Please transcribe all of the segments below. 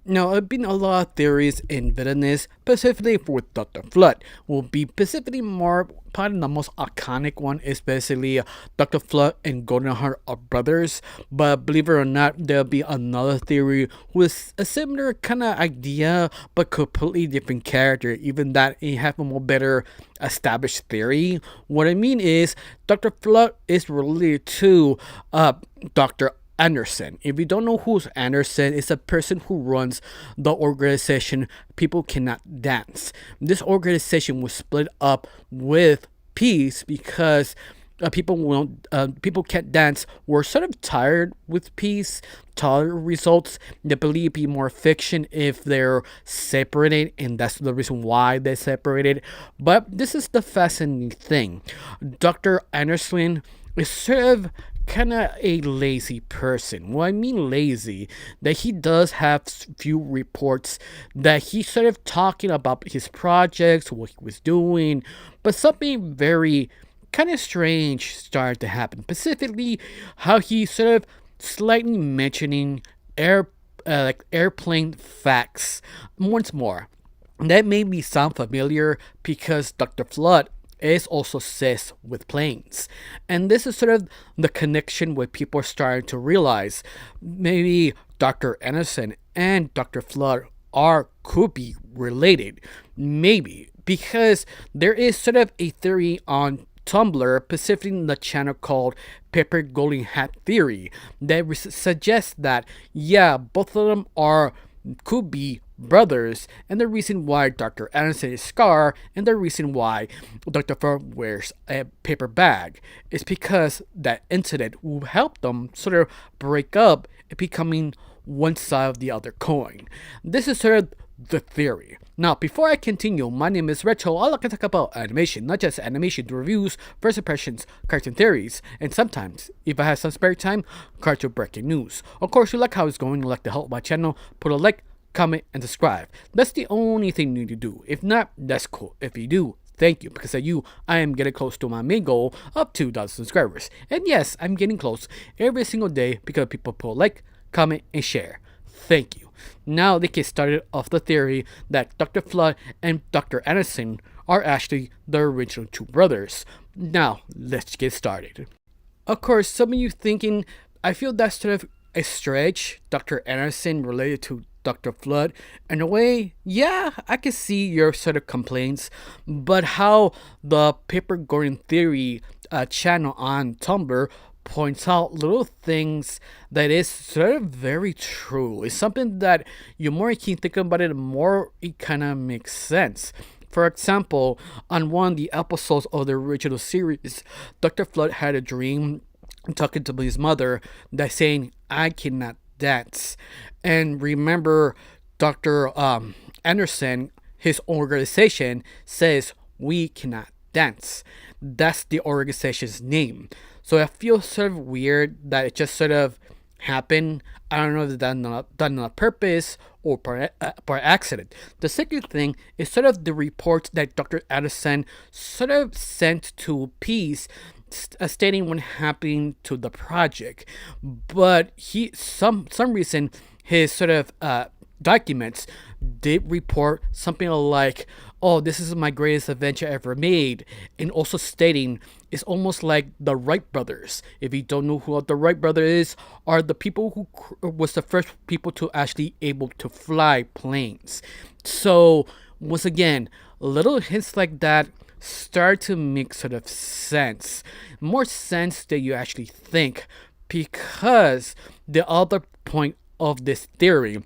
Now, there have been a lot of theories in villainous, specifically for Dr. Flood. Will be specifically more, probably the most iconic one is basically Dr. Flood and Golden Heart are brothers. But believe it or not, there'll be another theory with a similar kind of idea, but completely different character. Even that it have a more better established theory. What I mean is, Dr. Flood is related to Dr. Anderson. If you don't know who's Anderson, it's a person who runs the organization People Cannot Dance. This organization was split up with Peace because people can't dance were sort of tired with Peace, tired results. They believe it'd be more fiction if they're separated, and that's the reason why they separated. But this is the fascinating thing. Dr. Anderson is sort of kind of a lazy person. Well, I mean lazy, that he does have few reports that he's sort of talking about his projects, what he was doing, but something very kind of strange started to happen. Specifically, how he sort of slightly mentioning airplane facts once more. That made me sound familiar because Dr. Flood is also cis with planes. And this is sort of the connection where people are starting to realize maybe Dr. Anderson and Dr. Flood are could be related. Maybe. Because there is sort of a theory on Tumblr, specifically in the channel called Pepper Golden Hat Theory, that suggests that, yeah, both of them are could be brothers, and the reason why Dr. Anderson is Scar and the reason why Dr. Fur wears a paper bag is because that incident will help them sort of break up and becoming one side of the other coin. This is sort of the theory. Now, before I continue, my name is Retro. I like to talk about animation, not just animation reviews, first impressions, cartoon theories, and sometimes, if I have some spare time, cartoon breaking news. Of course, you like how it's going, you like to help my channel, put a like, comment, and subscribe. That's the only thing you need to do. If not, that's cool. If you do, thank you, because of you, I am getting close to my main goal of 2,000 subscribers. And yes, I'm getting close every single day because people put a like, comment, and share. Thank you. Now they get started off the theory that Dr. Flood and Dr. Anderson are actually the original two brothers. Now, let's get started. Of course, some of you thinking, I feel that's sort of a stretch, Dr. Anderson related to Dr. Flood. In a way, yeah, I can see your sort of complaints, but how the Paper Gordon Theory channel on Tumblr points out little things that is sort of very true. It's something that the more you can think about it, the more it kind of makes sense. For example, on one of the episodes of the original series, Dr. Flood had a dream talking to his mother that saying, I cannot dance. And remember, Dr. Anderson, his organization, says, we cannot dance. That's the organization's name. So I feel sort of weird that it just sort of happened. I don't know if that's done on purpose or by accident. The second thing is sort of the reports that Dr. Addison sort of sent to Peace stating what happened to the project. But he some reason his sort of documents did report something like, oh, this is my greatest adventure ever made, and also stating it's almost like the Wright brothers. If you don't know who the Wright brothers is, are the people who was the first people to actually able to fly planes. So once again, little hints like that start to make sort of sense, more sense than you actually think, because the other point of this theory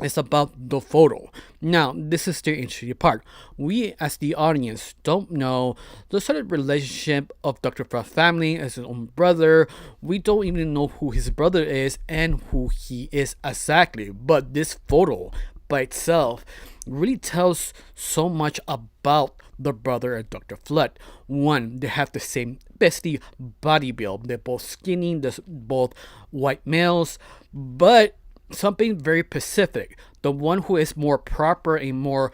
is about the photo. Now, this is the interesting part. We, as the audience, don't know the sort of relationship of Dr. Frost's family as his own brother. We don't even know who his brother is and who he is exactly. But this photo by itself really tells so much about the brother and Dr. Flood. One, they have the same basically body build. They're both skinny, they're both white males, but something very specific. The one who is more proper and more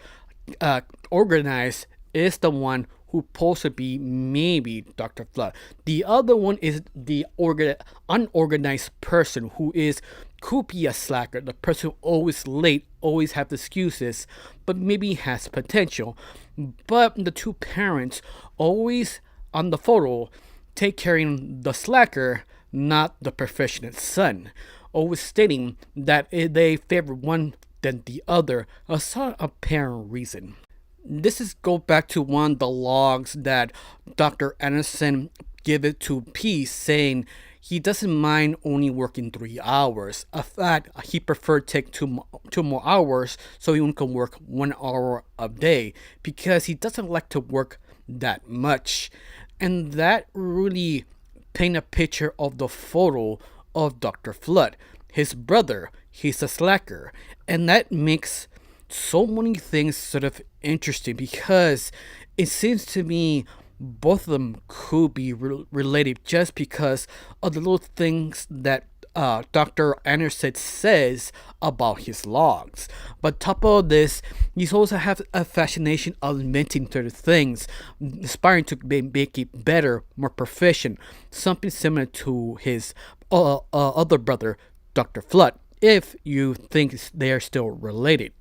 organized is the one who supposed to be maybe Dr. Flood. The other one is the unorganized person who is could be a slacker, the person who always late, always have excuses, but maybe has potential. But the two parents always on the photo take carrying the slacker, not the perfectionist son, always stating that they favor one than the other, a sort of apparent reason. This is go back to one of the logs that Dr. Anderson give it to Peace, saying he doesn't mind only working 3 hours. In fact, he preferred take two more hours so he only can work 1 hour a day because he doesn't like to work that much. And that really paint a picture of the photo of Dr. Flood. His brother, he's a slacker. And that makes so many things sort of interesting because it seems to me both of them could be related just because of the little things that Dr. Anderson says about his logs. But top of this, he also have a fascination of inventing certain things, aspiring to make it better, more proficient, something similar to his other brother, Dr. Flood, if you think they are still related.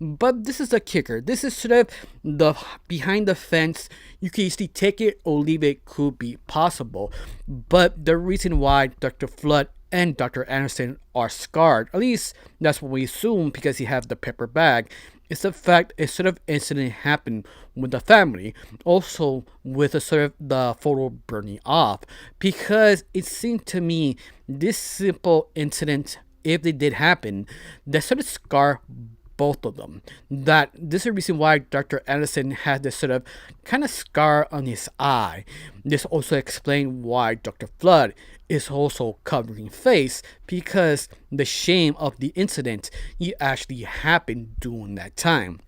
But this is the kicker. This is sort of the behind the fence. You can easily take it or leave it, could be possible. But the reason why Dr. Flood and Dr. Anderson are scarred, at least that's what we assume because he have the paper bag, is the fact a sort of incident happened with the family, also with a sort of the photo burning off, because it seemed to me this simple incident, if they did happen, that sort of scar both of them. That this is the reason why Dr. Anderson had this sort of kind of scar on his eye. This also explains why Dr. Flood is also covering face, because the shame of the incident actually happened during that time.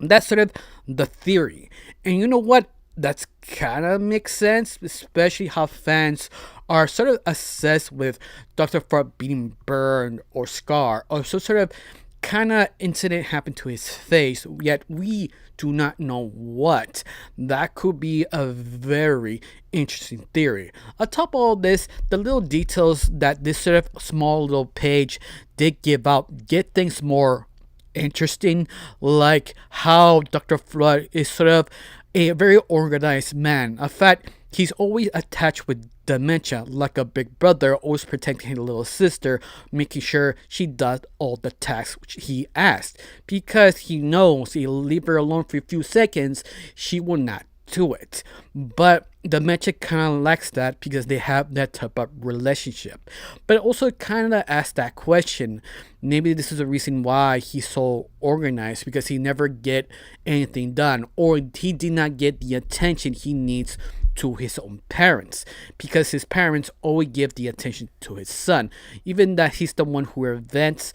That's sort of the theory. And you know what? That's kind of makes sense, especially how fans are sort of obsessed with Dr. Flood being burned or scarred, or so sort of kind of incident happened to his face, yet we do not know what. That could be a very interesting theory. Atop all this, the little details that this sort of small little page did give out get things more interesting, like how Dr. Flood is sort of a very organized man. In fact, he's always attached with dementia, like a big brother, always protecting his little sister, making sure she does all the tasks which he asked, because he knows he'll leave her alone for a few seconds, she will not do it. But dementia kind of lacks that because they have that type of relationship. But also kind of asks that question, maybe this is the reason why he's so organized, because he never get anything done, or he did not get the attention he needs to his own parents, because his parents always give the attention to his son, even that he's the one who invents,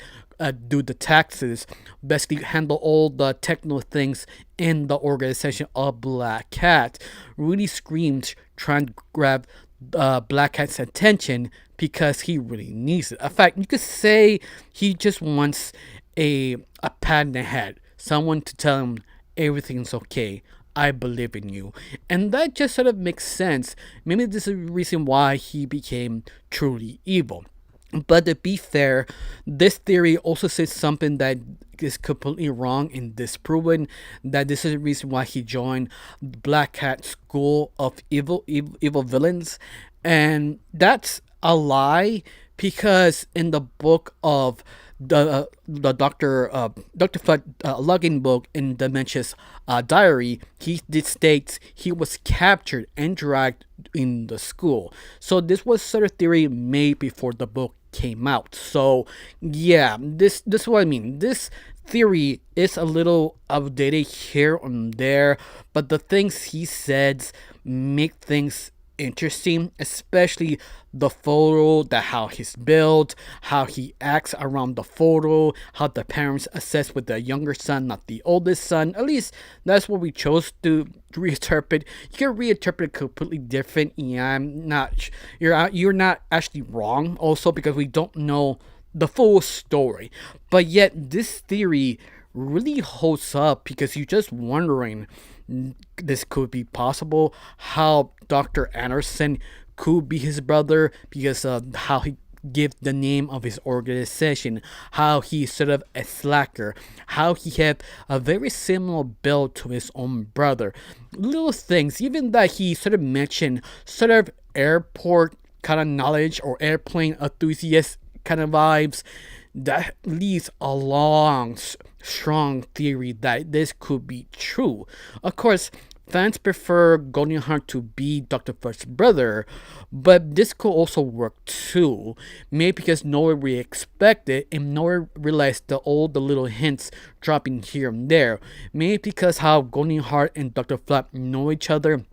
do the taxes, basically handle all the technical things in the organization of Black Cat, really screams trying to grab Black Cat's attention because he really needs it. In fact, you could say he just wants a pat in the head, someone to tell him everything's okay, I believe in you. And that just sort of makes sense. Maybe this is the reason why he became truly evil. But to be fair, this theory also says something that is completely wrong and disproven, that this is the reason why he joined Black Cat School of evil villains. And that's a lie, because in the book of the Dr. Flood login book in Dementia's diary, he did states he was captured and dragged in the school. So this was sort of theory made before the book came out. So yeah, this is what I mean. This theory is a little outdated here and there, but the things he says make things interesting, especially the photo, that how he's built, how he acts around the photo, how the parents assess with the younger son, not the oldest son. At least that's what we chose to reinterpret. You can reinterpret it completely different. Yeah, I'm not. You're not actually wrong. Also, because we don't know the full story, but yet this theory really holds up, because you're just wondering this could be possible, how Dr. Anderson could be his brother because of how he give the name of his organization, how he's sort of a slacker, how he had a very similar build to his own brother. Little things, even that he sort of mentioned sort of airport kind of knowledge or airplane enthusiast kind of vibes, that leads a long, strong theory that this could be true. Of course, fans prefer Golden Heart to be Dr. Flood's brother, but this could also work too. Maybe because no one really expected and no one realized the little hints dropping here and there. Maybe because how Golden Heart and Dr. Flood know each other,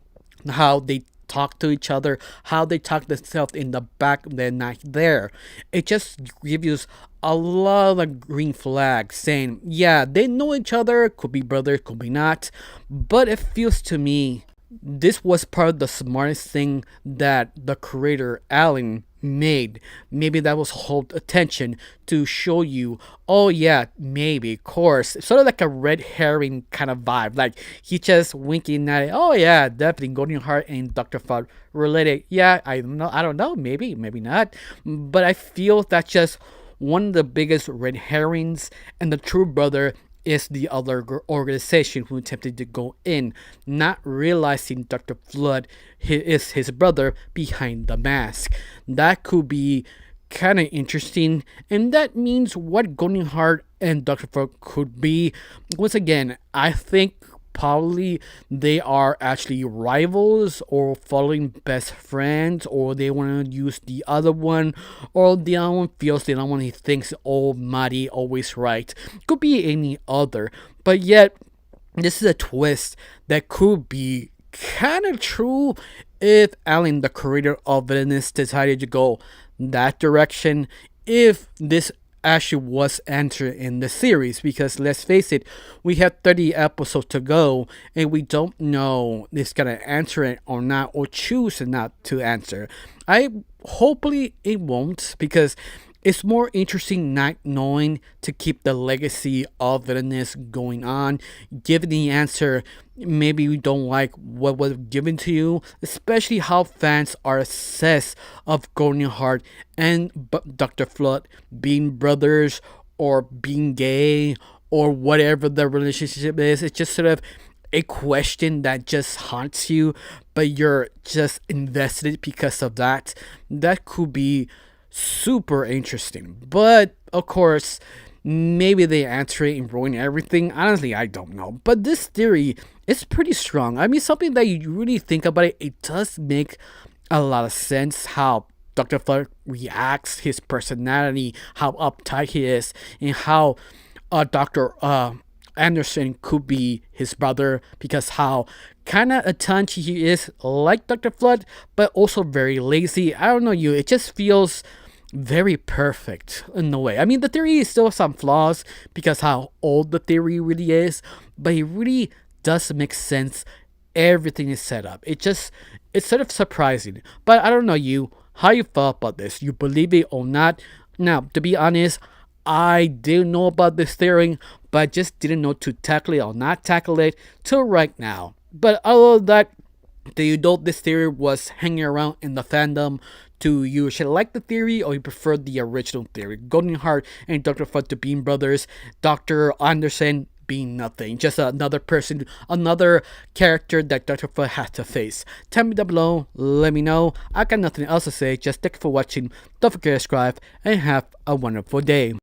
how they talk to each other, how they talk themselves in the back of the night there. It just gives you a lot of green flags saying, yeah, they know each other, could be brothers, could be not. But it feels to me this was part of the smartest thing that the creator Alan made. Maybe that was hold attention to show you, oh yeah, maybe, of course, sort of like a red herring kind of vibe. Like he just winking at it. Oh yeah, definitely Golden Heart and Dr. Flood related. Yeah, I don't know, maybe not. But I feel that's just one of the biggest red herrings, and the true brother is the other organization who attempted to go in, not realizing Dr. Flood is his brother behind the mask. That could be kind of interesting, and that means what Golden Heart and Dr. Flood could be. Once again, I think probably they are actually rivals or following best friends, or they want to use the other one, or the other one feels the other one he thinks almighty always right. Could be any other, but yet this is a twist that could be kind of true if Alan, the creator of villainous, decided to go that direction. If this actually was entered in the series, because let's face it, we have 30 episodes to go and we don't know if it's gonna answer it or not, or choose not to answer. I hopefully it won't, because it's more interesting not knowing to keep the legacy of villainous going on. Given the answer, maybe you don't like what was given to you, especially how fans are obsessed of Golden Heart and Dr. Flood being brothers or being gay or whatever the relationship is. It's just sort of a question that just haunts you, but you're just invested because of that. That could be super interesting. But of course, maybe they answer it and ruin everything. Honestly, I don't know. But this theory is pretty strong. I mean, something that you really think about it, it does make a lot of sense how Dr. Flood reacts, his personality, how uptight he is, and how Dr. Anderson could be his brother, because how kind of a touch he is like Dr. Flood, but also very lazy. I don't know you, it just feels very perfect in a way. I mean, the theory is still some flaws because how old the theory really is, but it really does make sense. Everything is set up. It's sort of surprising. But I don't know you, how you felt about this. You believe it or not? Now, to be honest, I didn't know about this theory, but I just didn't know to tackle it or not tackle it till right now. But other than that, do you know this theory was hanging around in the fandom? Do you should like the theory, or you prefer the original theory? Golden Heart and Dr. Flood to being brothers, Dr. Anderson being nothing, just another person, another character that Dr. Flood has to face. Tell me down below, let me know. I got nothing else to say, just thank you for watching. Don't forget to subscribe and have a wonderful day.